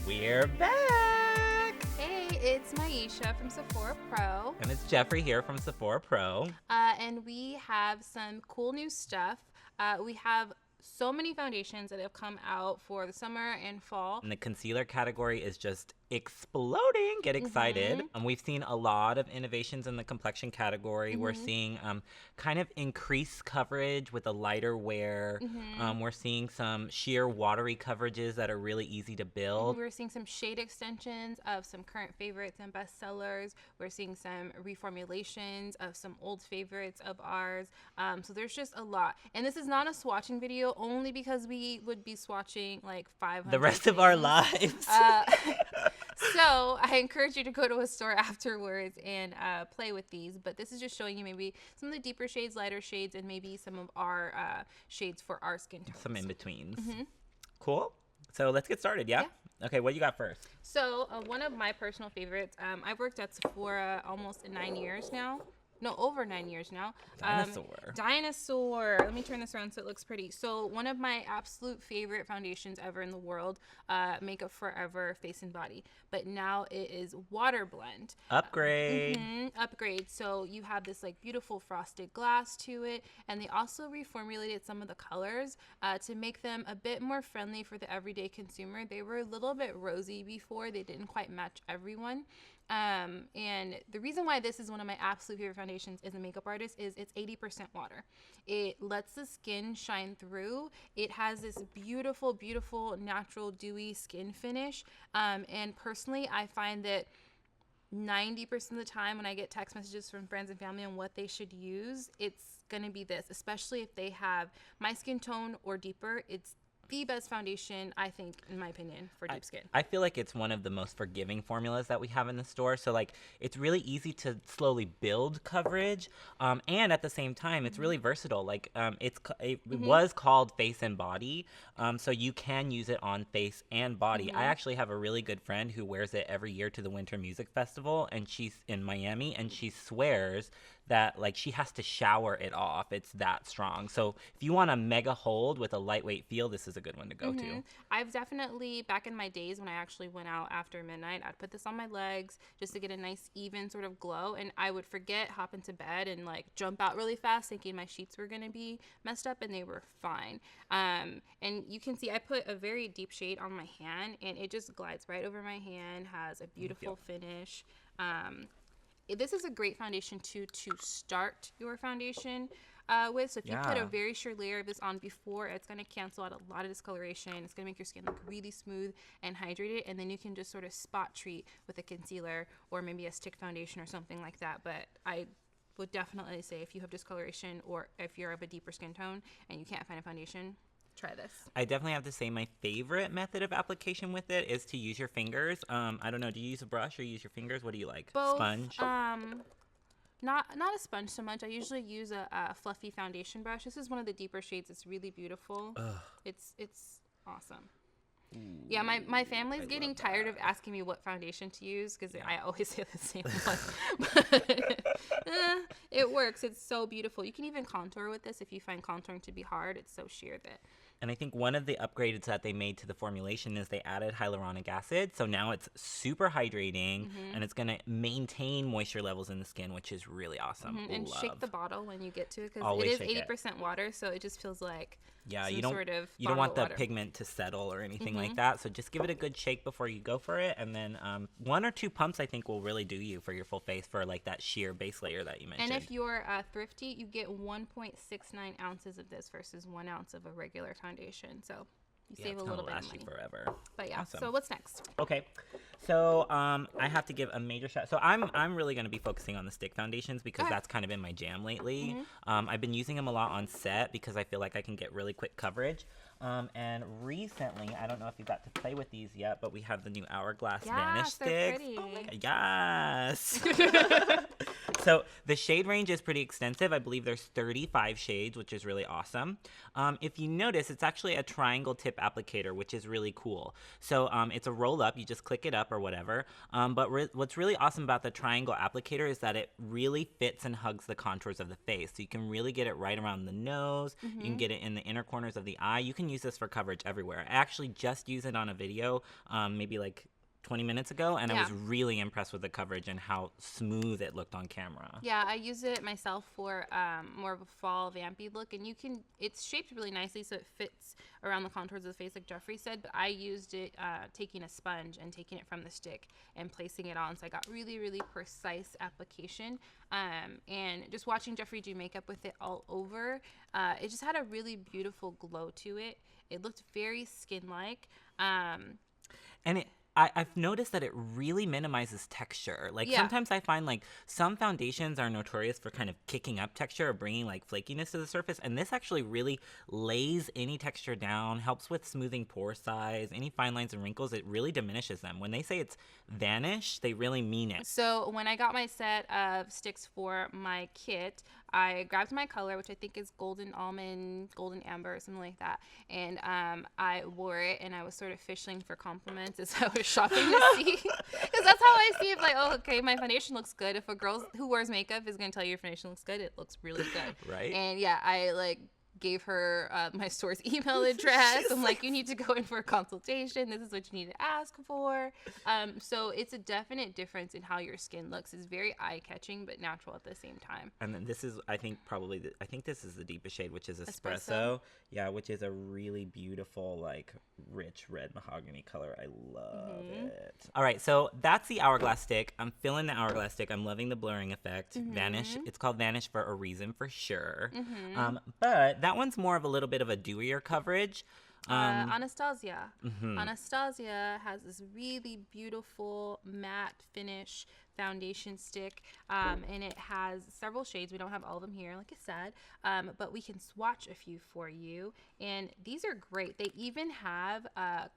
We're back! Hey, it's Myiesha from Sephora Pro. And it's Jeffrey here from Sephora Pro. And we have some cool new stuff. We have so many foundations that have come out for the summer and fall. And the concealer category is just exploding. Get excited. We've seen a lot of innovations in the complexion category. We're seeing kind of increased coverage with a lighter wear. We're seeing some sheer watery coverages that are really easy to build. We're seeing some shade extensions of some current favorites and bestsellers. We're seeing some reformulations of some old favorites of ours. So there's just a lot. And this is not a swatching video only because we would be swatching like 500 the rest of our lives. So I encourage you to go to a store afterwards and play with these. But this is just showing you maybe some of the deeper shades, lighter shades, and maybe some of our shades for our skin tones. Some in-betweens. Cool. So let's get started, yeah? Okay, what you got first? So one of my personal favorites, I've worked at Sephora almost 9 years now. No, over 9 years now. Dinosaur. Let me turn this around so it looks pretty. So one of my absolute favorite foundations ever in the world, Makeup Forever Face and Body. But now it is Water Blend. Upgrade. Upgrade. So you have this like beautiful frosted glass to it. And they also reformulated some of the colors to make them a bit more friendly for the everyday consumer. They were a little bit rosy before. They didn't quite match everyone. And the reason why this is one of my absolute favorite foundations as a makeup artist is it's 80% water. It lets the skin shine through. It has this beautiful, beautiful, natural, dewy skin finish. And personally, I find that 90% of the time when I get text messages from friends and family on what they should use, it's going to be this, especially if they have my skin tone or deeper. It's the best foundation, I think, in my opinion, for deep skin. I feel like it's one of the most forgiving formulas that we have in the store. So, like, it's really easy to slowly build coverage. And at the same time, it's really versatile. Like, it was called Face and Body. So you can use it on face and body. I actually have a really good friend who wears it every year to the Winter Music Festival. And she's in Miami. And she swears that like she has to shower it off. It's that strong. So if you want a mega hold with a lightweight feel, this is a good one to go to. I've definitely, back in my days when I actually went out after midnight, I'd put this on my legs just to get a nice even sort of glow, and I would forget, hop into bed and like jump out really fast thinking my sheets were gonna be messed up, and they were fine. And you can see I put a very deep shade on my hand and it just glides right over my hand, has a beautiful finish. This is a great foundation to start your foundation with. So if you put a very sheer layer of this on before, it's going to cancel out a lot of discoloration. It's going to make your skin look really smooth and hydrated, and then you can just sort of spot treat with a concealer or maybe a stick foundation or something like that. But I would definitely say if you have discoloration or if you're of a deeper skin tone and you can't find a foundation, try this. I definitely have to say my favorite method of application with it is to use your fingers. I don't know, do you use a brush or use your fingers? What do you like? Both. Sponge? Not a sponge so much. I usually use a fluffy foundation brush. This is one of the deeper shades. It's really beautiful. It's awesome. Yeah, my family's getting tired of asking me what foundation to use because I always say the same one. But it works. It's so beautiful. You can even contour with this if you find contouring to be hard. It's so sheer that. And I think one of the upgrades that they made to the formulation is they added hyaluronic acid. So now it's super hydrating and it's going to maintain moisture levels in the skin, which is really awesome. And shake the bottle when you get to it because it is 80% water. So it just feels like you don't want the pigment to settle or anything like that. So just give it a good shake before you go for it. And then 1 or 2 pumps, I think, will really do you for your full face for like that sheer base layer that you mentioned. And if you're thrifty, you get 1.69 ounces of this versus 1 ounce of a regular foundation. So you save a little bit of money. Forever. But yeah, awesome. So what's next? Okay, so I have to give a major shout. So I'm really going to be focusing on the stick foundations because that's kind of been my jam lately. I've been using them a lot on set because I feel like I can get really quick coverage. And recently, I don't know if you got to play with these yet, but we have the new Hourglass Vanish sticks. Pretty. Oh my God, yes. So the shade range is pretty extensive. I believe there's 35 shades, which is really awesome. If you notice, it's actually a triangle tip applicator, which is really cool. So it's a roll up. You just click it up or whatever. But what's really awesome about the triangle applicator is that it really fits and hugs the contours of the face. So you can really get it right around the nose. You can get it in the inner corners of the eye. You can use this for coverage everywhere. I actually just used it on a video, maybe like 20 minutes ago, and I was really impressed with the coverage and how smooth it looked on camera. Yeah, I use it myself for more of a fall vampy look, and it's shaped really nicely so it fits around the contours of the face like Jeffrey said, but I used it taking a sponge and taking it from the stick and placing it on, so I got really, really precise application. And just watching Jeffrey do makeup with it all over, it just had a really beautiful glow to it. It looked very skin-like. And I've noticed that it really minimizes texture. Like sometimes I find like some foundations are notorious for kind of kicking up texture or bringing like flakiness to the surface. And this actually really lays any texture down, helps with smoothing pore size, any fine lines and wrinkles. It really diminishes them. When they say it's vanish, they really mean it. So when I got my set of sticks for my kit, I grabbed my color, which I think is golden almond, golden amber, or something like that. And I wore it, and I was sort of fishing for compliments as I was shopping to see. Because that's how I see it. Like, oh, okay, my foundation looks good. If a girl who wears makeup is going to tell you your foundation looks good, it looks really good. Right. And yeah, I like gave her my store's email address. I'm like, you need to go in for a consultation. This is what you need to ask for. So it's a definite difference in how your skin looks. It's very eye-catching, but natural at the same time. And then this is, I think, I think this is the deepest shade, which is espresso. Yeah, which is a really beautiful, like, rich red mahogany color. I love it. All right, so that's the Hourglass stick. I'm feeling the Hourglass stick. I'm loving the blurring effect. Vanish. It's called Vanish for a reason, for sure. But that one's more of a little bit of a dewier coverage. Anastasia. Anastasia has this really beautiful matte finish foundation stick, and it has several shades. We don't have all of them here, like I said, but we can swatch a few for you, and these are great. They even have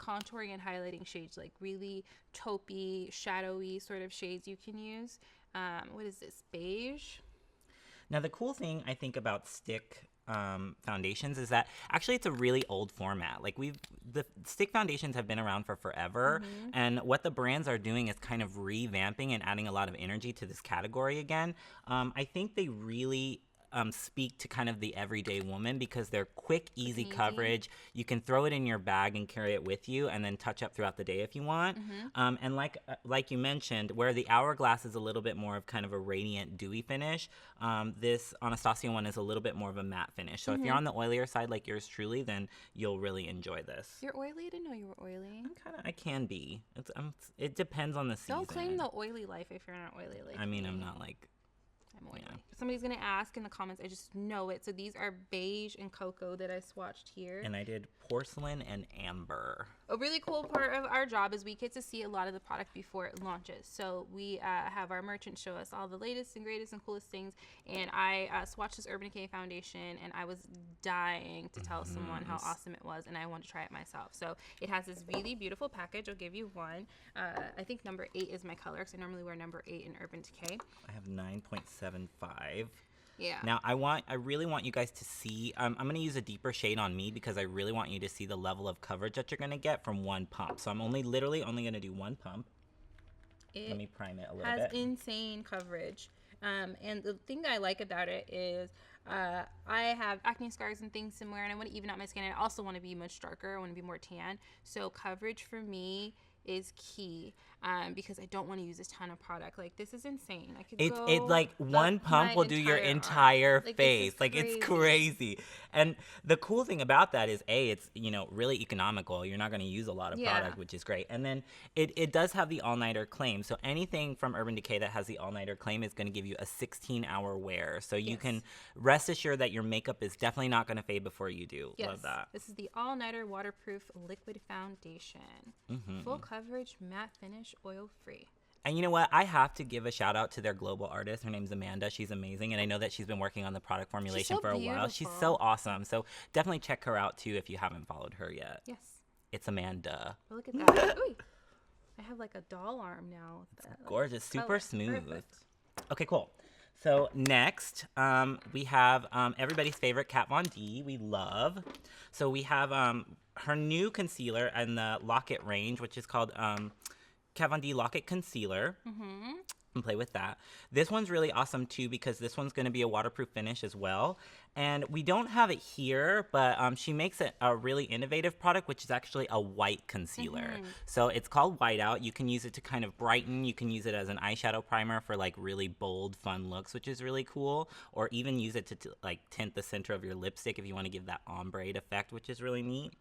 contouring and highlighting shades, like really taupey, shadowy sort of shades you can use. What is this, beige? Now, the cool thing I think about stick foundations is that actually it's a really old format. Like the stick foundations have been around for forever, and what the brands are doing is kind of revamping and adding a lot of energy to this category again. I think they really speak to kind of the everyday woman because they're quick, easy coverage. You can throw it in your bag and carry it with you and then touch up throughout the day if you want. And like you mentioned, where the Hourglass is a little bit more of kind of a radiant, dewy finish, this Anastasia one is a little bit more of a matte finish. So if you're on the oilier side like yours truly, then you'll really enjoy this. You're oily? I didn't know you were oily. I can be. It depends on the season. Don't claim the oily life if you're not oily like I mean, me. I'm not like... I'm oily. Somebody's going to ask in the comments. I just know it. So these are beige and cocoa that I swatched here. And I did porcelain and amber. A really cool part of our job is we get to see a lot of the product before it launches. So we have our merchants show us all the latest and greatest and coolest things. And I swatched this Urban Decay foundation, and I was dying to tell someone how awesome it was, and I wanted to try it myself. So it has this really beautiful package. I'll give you one. I think number 8 is my color, because I normally wear number 8 in Urban Decay. I have 9.75. Yeah. Now I really want you guys to see. I'm gonna use a deeper shade on me because I really want you to see the level of coverage that you're gonna get from one pump. So I'm literally only gonna do one pump. Let me prime it a little bit. It has insane coverage. And the thing that I like about it is I have acne scars and things similar, and I want to even out my skin. I also want to be much darker. I want to be more tan. So coverage for me is key, because I don't want to use a ton of product. Like, this is insane. I could go it like one pump will do your entire face. Like, it's crazy. And the cool thing about that is it's really economical. You're not going to use a lot of product, which is great. And then it does have the all-nighter claim. So anything from Urban Decay that has the all-nighter claim is going to give you a 16-hour wear. So you can rest assured that your makeup is definitely not going to fade before you do. Love that. This is the all-nighter waterproof liquid foundation. Full coverage, matte finish, oil-free. And you know what? I have to give a shout out to their global artist. Her name's Amanda. She's amazing. And I know that she's been working on the product formulation for a while. She's so awesome. So definitely check her out too if you haven't followed her yet. Yes. It's Amanda. Oh, look at that. Ooh, I have like a doll arm now. It's gorgeous. Super smooth. Perfect. Okay, cool. So next, we have everybody's favorite Kat Von D. We love. So we have her new concealer in the Lock-It range, which is called Kat Von D Lock-It Concealer. And play with that. This one's really awesome too because this one's going to be a waterproof finish as well. And we don't have it here, but she makes it a really innovative product, which is actually a white concealer. So it's called Whiteout. You can use it to kind of brighten. You can use it as an eyeshadow primer for like really bold, fun looks, which is really cool. Or even use it to like tint the center of your lipstick if you want to give that ombre effect, which is really neat.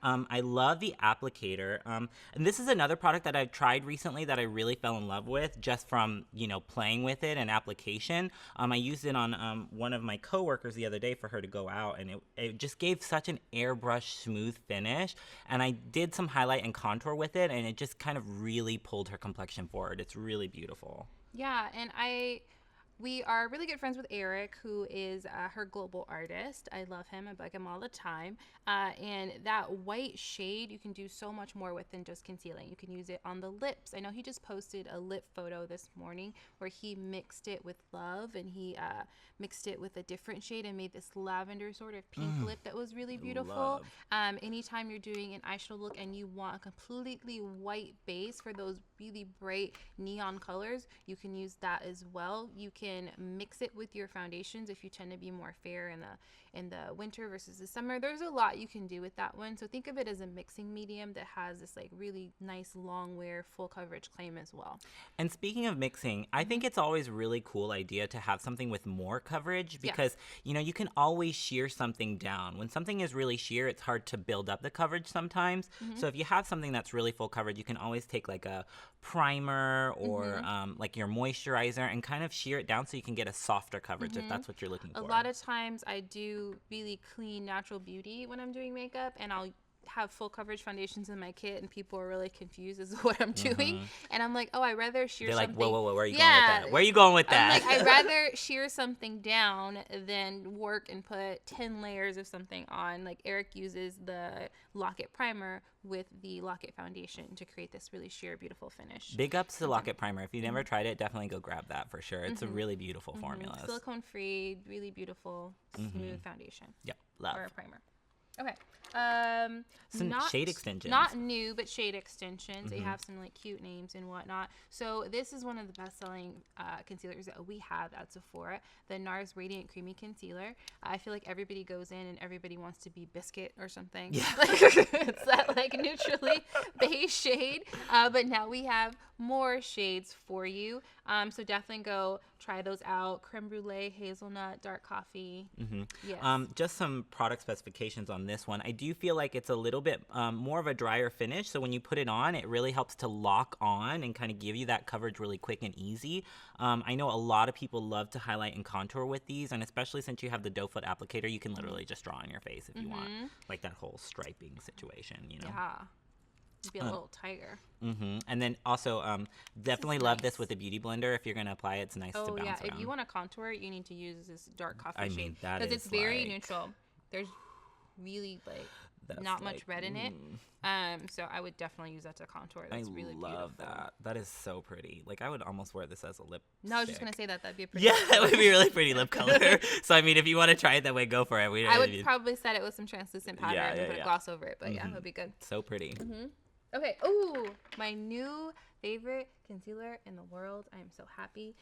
I love the applicator. And this is another product that I've tried recently that I really fell in love with just from, you know, playing with it and application. I used it on one of my coworkers the other day for her to go out, and it just gave such an airbrush smooth finish. And I did some highlight and contour with it, and it just kind of really pulled her complexion forward. It's really beautiful. Yeah, and we are really good friends with Eric, who is her global artist. I love him. I bug him all the time. And that white shade, you can do so much more with than just concealing. You can use it on the lips. I know he just posted a lip photo this morning where he mixed it with love, and he mixed it with a different shade and made this lavender sort of pink lip that was really beautiful. Anytime you're doing an eyeshadow look and you want a completely white base for those really bright neon colors, you can use that as well. You can mix it with your foundations if you tend to be more fair in the winter versus the summer. There's a lot you can do with that one. So think of it as a mixing medium that has this like really nice long wear full coverage claim as well. And speaking of mixing, I think it's always a really cool idea to have something with more coverage because, you know, you can always sheer something down. When something is really sheer, it's hard to build up the coverage sometimes. So if you have something that's really full coverage, you can always take like a primer or like your moisturizer and kind of sheer it down so you can get a softer coverage if that's what you're looking for. A lot of times I do really clean natural beauty when I'm doing makeup, and I'll have full coverage foundations in my kit, and people are really confused as to what I'm doing. And I'm like, oh, I'd rather sheer They're something. They're like, whoa, where are you going with that? Where are you going with that? I'm like, I'd rather sheer something down than work and put 10 layers of something on. Like Eric uses the Lock-It primer with the Lock-It foundation to create this really sheer, beautiful finish. Big ups to Lock-It primer. If you've never tried it, definitely go grab that for sure. It's a really beautiful formula. Silicone-free, really beautiful, smooth foundation. Yep, love. Or a primer. Okay. Some shade extensions. Not new, but shade extensions. They have some like cute names and whatnot. So this is one of the best-selling concealers that we have at Sephora, the Nars Radiant Creamy Concealer. I feel like everybody goes in and everybody wants to be biscuit or something. Yeah. It's that like neutrally beige shade. But now we have more shades for you. So definitely go try those out. Creme brulee, hazelnut, dark coffee. Yes. Just some product specifications on this one. I do feel like it's a little bit more of a drier finish. So when you put it on, it really helps to lock on and kind of give you that coverage really quick and easy. I know a lot of people love to highlight and contour with these. And especially since you have the doe foot applicator, you can literally just draw on your face if you want. Like that whole striping situation, you know? Yeah. Be a little tighter. And then also definitely love this with a beauty blender. If you're going to apply it, it's nice to bounce around. If you want to contour, you need to use this dark coffee I shade. mean, that because is it's very like, neutral. There's really like that's not like, much red in it. So I would definitely use that to contour. That's really beautiful. I love that. That is so pretty. Like I would almost wear this as a lip. No, I was just gonna say that'd be a pretty. Yeah, that would be a really pretty lip color. So I mean, if you want to try it that way, go for it. I would probably set it with some translucent powder and put a gloss over it. But yeah, it would be good. So pretty. Okay. Ooh, my new favorite concealer in the world. I am so happy.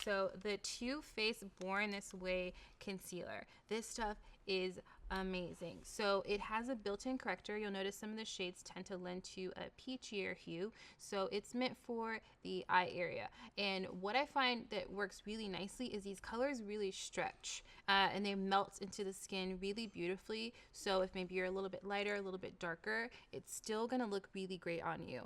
So the Too Faced Born This Way concealer. This stuff is amazing. So it has a built-in corrector. You'll notice some of the shades tend to lend to a peachier hue. So it's meant for the eye area. And what I find that works really nicely is these colors really stretch and they melt into the skin really beautifully. So if maybe you're a little bit lighter, a little bit darker, it's still going to look really great on you.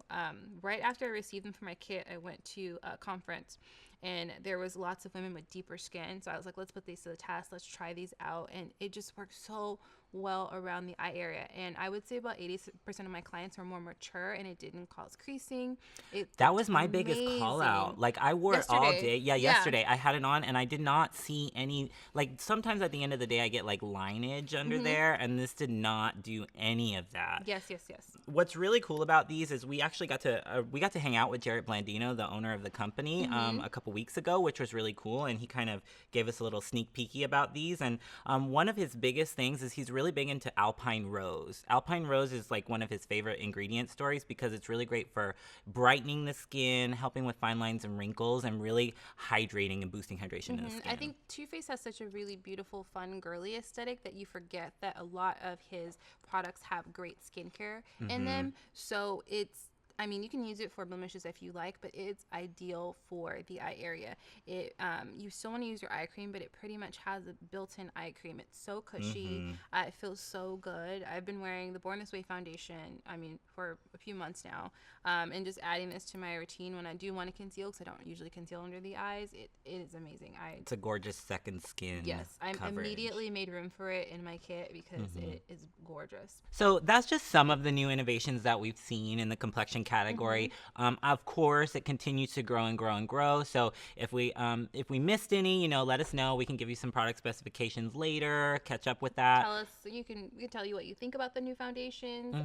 Right after I received them for my kit, I went to a conference and there was lots of women with deeper skin. So I was like, let's put these to the test. Let's try these out. And it just works so well around the eye area. And I would say about 80% of my clients are more mature, and it didn't cause creasing. That was my biggest call out. Like, I wore it all day. Yeah, yesterday I had it on and I did not see any, like, sometimes at the end of the day I get like lineage under there, and this did not do any of that. Yes. What's really cool about these is we actually got to hang out with Jared Blandino, the owner of the company, a couple weeks ago, which was really cool, and he kind of gave us a little sneak peeky about these. And one of his biggest things is he's really big into Alpine Rose. Alpine Rose is like one of his favorite ingredient stories because it's really great for brightening the skin, helping with fine lines and wrinkles, and really hydrating and boosting hydration in the skin. I think Too Faced has such a really beautiful, fun, girly aesthetic that you forget that a lot of his products have great skincare in them. So you can use it for blemishes if you like, but it's ideal for the eye area. You still want to use your eye cream, but it pretty much has a built-in eye cream. It's so cushy. It feels so good. I've been wearing the Born This Way foundation, for a few months now, and just adding this to my routine when I do want to conceal, because I don't usually conceal under the eyes. It is amazing. It's a gorgeous second skin. Yes, I coverage. Immediately made room for it in my kit because it is gorgeous. So that's just some of the new innovations that we've seen in the complexion category. Of course, it continues to grow and grow and grow. So if we missed any, let us know. We can give you some product specifications later. Catch up with that. Tell us. We can tell you what you think about the new foundations.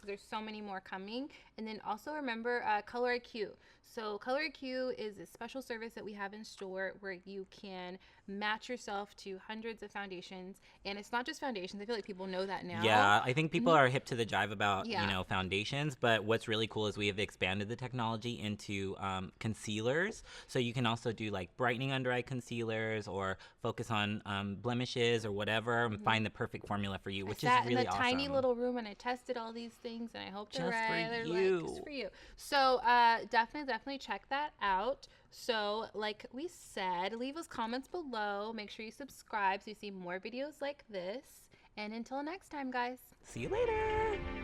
There's so many more coming. And then also remember Color IQ. So Color IQ is a special service that we have in store where you can match yourself to hundreds of foundations. And it's not just foundations. I feel like people know that now. Yeah, I think people are hip to the jive about, foundations. But what's really cool is we have expanded the technology into concealers. So you can also do like brightening under eye concealers or focus on blemishes or whatever and find the perfect formula for you, which is really awesome. I sat in a tiny little room and I tested all these things and I hope they're right. Just for you. So definitely check that out. So like we said, leave us comments below. Make sure you subscribe so you see more videos like this. And until next time, guys. See you later.